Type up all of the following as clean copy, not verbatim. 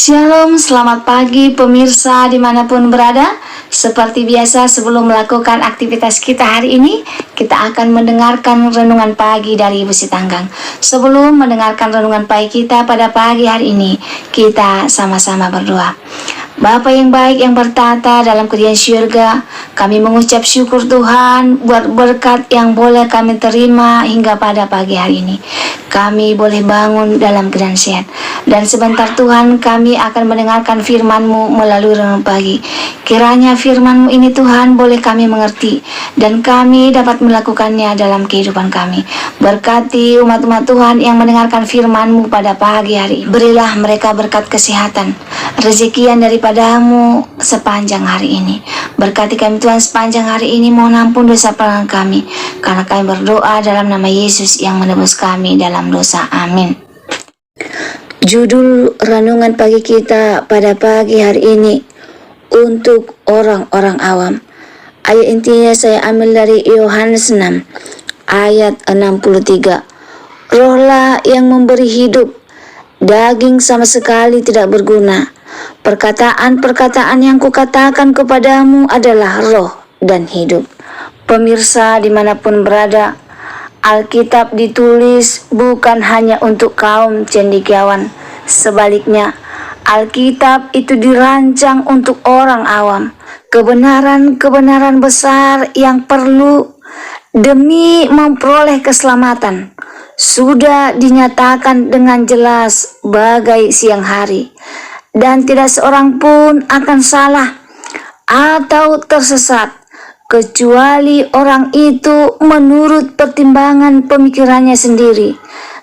Shalom, selamat pagi pemirsa dimanapun berada. Seperti biasa sebelum melakukan aktivitas kita hari ini, kita akan mendengarkan renungan pagi dari Ibu Sitanggang. Sebelum mendengarkan renungan pagi kita pada pagi hari ini, kita sama-sama berdoa. Bapa yang baik yang bertata dalam kerajaan syurga, kami mengucap syukur Tuhan buat berkat yang boleh kami terima hingga pada pagi hari ini. Kami boleh bangun dalam keadaan sehat. Dan sebentar Tuhan kami akan mendengarkan firman-Mu melalui renungan pagi. Kiranya firman-Mu ini Tuhan boleh kami mengerti dan kami dapat melakukannya dalam kehidupan kami. Berkati umat-umat Tuhan yang mendengarkan firman-Mu pada pagi hari. Berilah mereka berkat kesehatan, rezeki yang daripadamu sepanjang hari ini. Berkati kami Tuhan sepanjang hari ini, mohon ampun dosa pelanggan kami, karena kami berdoa dalam nama Yesus yang menebus kami dalam dosa. Amin. Judul renungan pagi kita pada pagi hari ini, untuk orang-orang awam. Ayat intinya saya ambil dari Yohanes 6 ayat 63. Rohlah yang memberi hidup, daging sama sekali tidak berguna. Perkataan-perkataan yang kukatakan kepadamu adalah roh dan hidup. Pemirsa dimanapun berada, Alkitab ditulis bukan hanya untuk kaum cendekiawan. Sebaliknya, Alkitab itu dirancang untuk orang awam. Kebenaran-kebenaran besar yang perlu demi memperoleh keselamatan sudah dinyatakan dengan jelas bagai siang hari. Dan tidak seorang pun akan salah atau tersesat, kecuali orang itu menurut pertimbangan pemikirannya sendiri.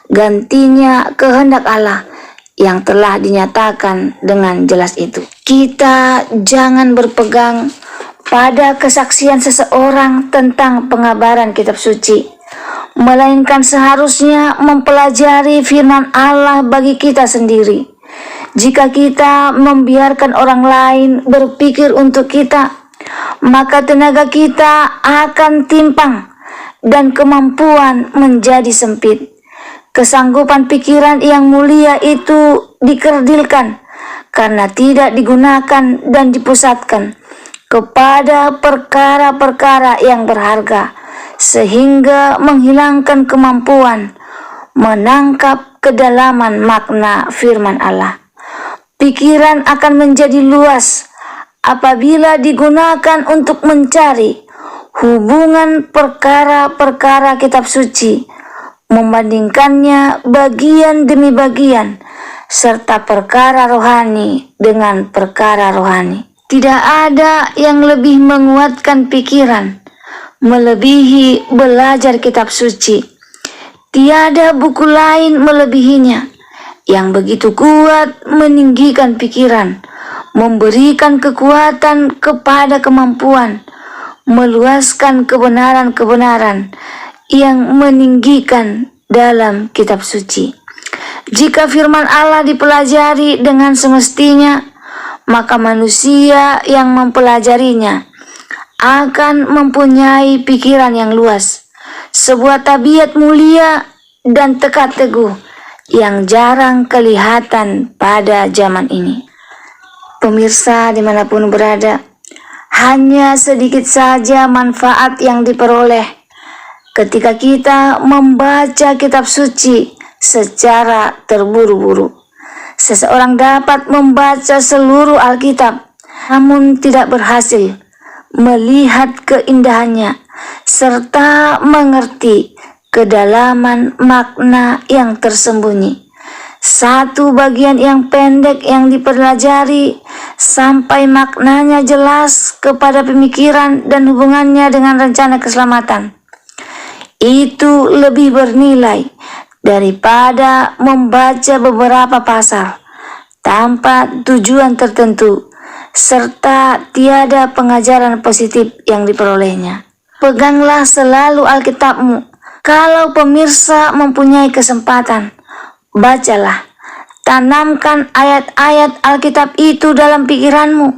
Gantinya kehendak Allah yang telah dinyatakan dengan jelas itu. Kita jangan berpegang pada kesaksian seseorang tentang pengabaran kitab suci, melainkan seharusnya mempelajari firman Allah bagi kita sendiri. Jika kita membiarkan orang lain berpikir untuk kita, maka tenaga kita akan timpang dan kemampuan menjadi sempit. Kesanggupan pikiran yang mulia itu dikerdilkan karena tidak digunakan dan dipusatkan kepada perkara-perkara yang berharga, sehingga menghilangkan kemampuan menangkap kedalaman makna firman Allah. Pikiran akan menjadi luas apabila digunakan untuk mencari hubungan perkara-perkara kitab suci, membandingkannya bagian demi bagian, serta perkara rohani dengan perkara rohani. Tidak ada yang lebih menguatkan pikiran melebihi belajar kitab suci. Tiada buku lain melebihinya, yang begitu kuat meninggikan pikiran, memberikan kekuatan kepada kemampuan, meluaskan kebenaran-kebenaran yang meninggikan dalam kitab suci. Jika firman Allah dipelajari dengan semestinya, maka manusia yang mempelajarinya akan mempunyai pikiran yang luas, sebuah tabiat mulia dan tekad teguh yang jarang kelihatan pada zaman ini. Pemirsa dimanapun berada, hanya sedikit saja manfaat yang diperoleh ketika kita membaca kitab suci secara terburu-buru. Seseorang dapat membaca seluruh Alkitab, namun tidak berhasil melihat keindahannya serta mengerti kedalaman makna yang tersembunyi. Satu bagian yang pendek yang dipelajari sampai maknanya jelas kepada pemikiran dan hubungannya dengan rencana keselamatan, itu lebih bernilai daripada membaca beberapa pasal tanpa tujuan tertentu serta tiada pengajaran positif yang diperolehnya. Peganglah selalu Alkitabmu. Kalau pemirsa mempunyai kesempatan, bacalah, tanamkan ayat-ayat Alkitab itu dalam pikiranmu.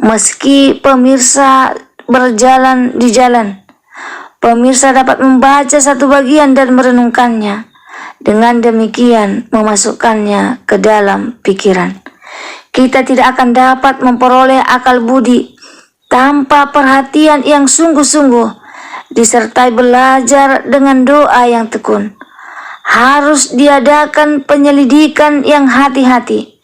Meski pemirsa berjalan di jalan, pemirsa dapat membaca satu bagian dan merenungkannya. Dengan demikian memasukkannya ke dalam pikiran. Kita tidak akan dapat memperoleh akal budi tanpa perhatian yang sungguh-sungguh, disertai belajar dengan doa yang tekun. Harus diadakan penyelidikan yang hati-hati,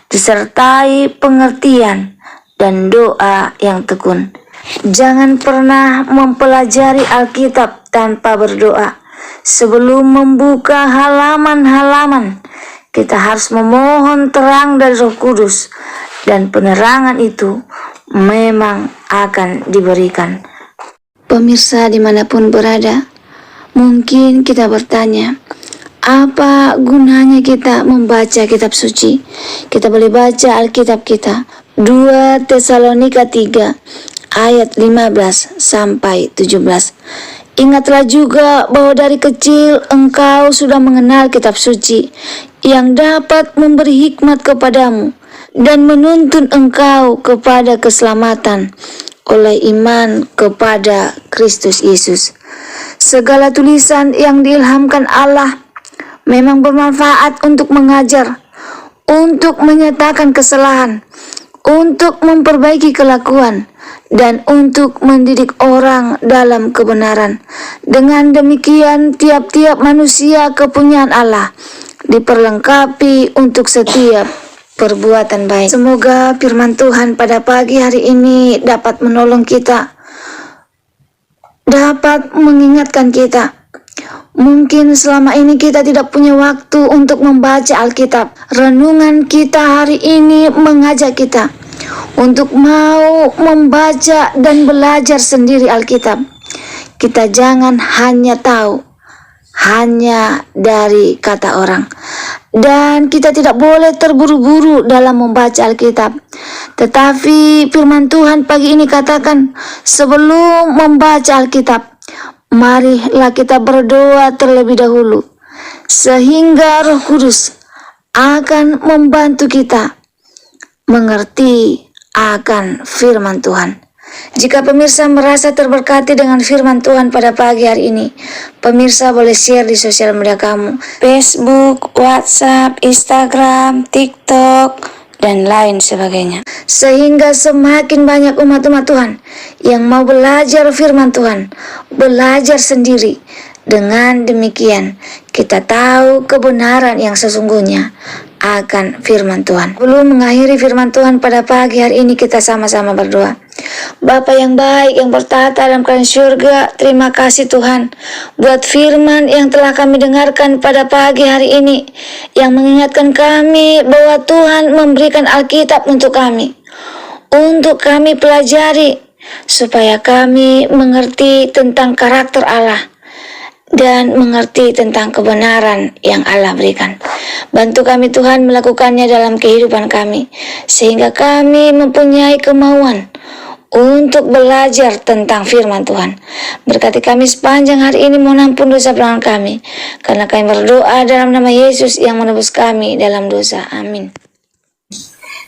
disertai pengertian dan doa yang tekun. Jangan pernah mempelajari Alkitab tanpa berdoa. Sebelum membuka halaman-halaman, kita harus memohon terang dari Roh Kudus, dan penerangan itu memang akan diberikan. Pemirsa dimanapun berada, mungkin kita bertanya, apa gunanya kita membaca kitab suci? Kita boleh baca Alkitab kita. 2 Tesalonika 3 ayat 15 sampai 17. Ingatlah juga bahwa dari kecil engkau sudah mengenal kitab suci yang dapat memberi hikmat kepadamu dan menuntun engkau kepada keselamatan oleh iman kepada Kristus Yesus. Segala tulisan yang diilhamkan Allah memang bermanfaat untuk mengajar, untuk menyatakan kesalahan, untuk memperbaiki kelakuan, dan untuk mendidik orang dalam kebenaran. Dengan demikian, tiap-tiap manusia kepunyaan Allah diperlengkapi untuk setiap perbuatan baik. Semoga firman Tuhan pada pagi hari ini dapat menolong kita, dapat mengingatkan kita. Mungkin selama ini kita tidak punya waktu untuk membaca Alkitab. Renungan kita hari ini mengajak kita untuk mau membaca dan belajar sendiri Alkitab. Kita jangan hanya tahu hanya dari kata orang, dan kita tidak boleh terburu-buru dalam membaca Alkitab. Tetapi firman Tuhan pagi ini katakan, sebelum membaca Alkitab, marilah kita berdoa terlebih dahulu, sehingga Roh Kudus akan membantu kita mengerti akan firman Tuhan. Jika pemirsa merasa terberkati dengan firman Tuhan pada pagi hari ini, pemirsa boleh share di sosial media kamu, Facebook, WhatsApp, Instagram, TikTok, dan lain sebagainya. Sehingga semakin banyak umat-umat Tuhan yang mau belajar firman Tuhan, belajar sendiri. Dengan demikian, kita tahu kebenaran yang sesungguhnya akan firman Tuhan. Belum mengakhiri firman Tuhan pada pagi hari ini, kita sama-sama berdoa. Bapa yang baik yang bertata dalam kerajaan surga, terima kasih Tuhan buat firman yang telah kami dengarkan pada pagi hari ini, yang mengingatkan kami bahwa Tuhan memberikan Alkitab untuk kami pelajari, supaya kami mengerti tentang karakter Allah dan mengerti tentang kebenaran yang Allah berikan. Bantu kami Tuhan melakukannya dalam kehidupan kami, sehingga kami mempunyai kemauan untuk belajar tentang firman Tuhan. Berkati kami sepanjang hari ini, mohon ampun dosa pelanggan kami, karena kami berdoa dalam nama Yesus yang menebus kami dalam dosa. Amin.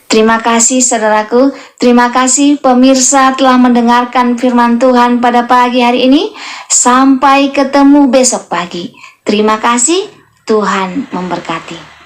Terima kasih saudaraku, terima kasih pemirsa telah mendengarkan firman Tuhan pada pagi hari ini. Sampai ketemu besok pagi. Terima kasih, Tuhan memberkati.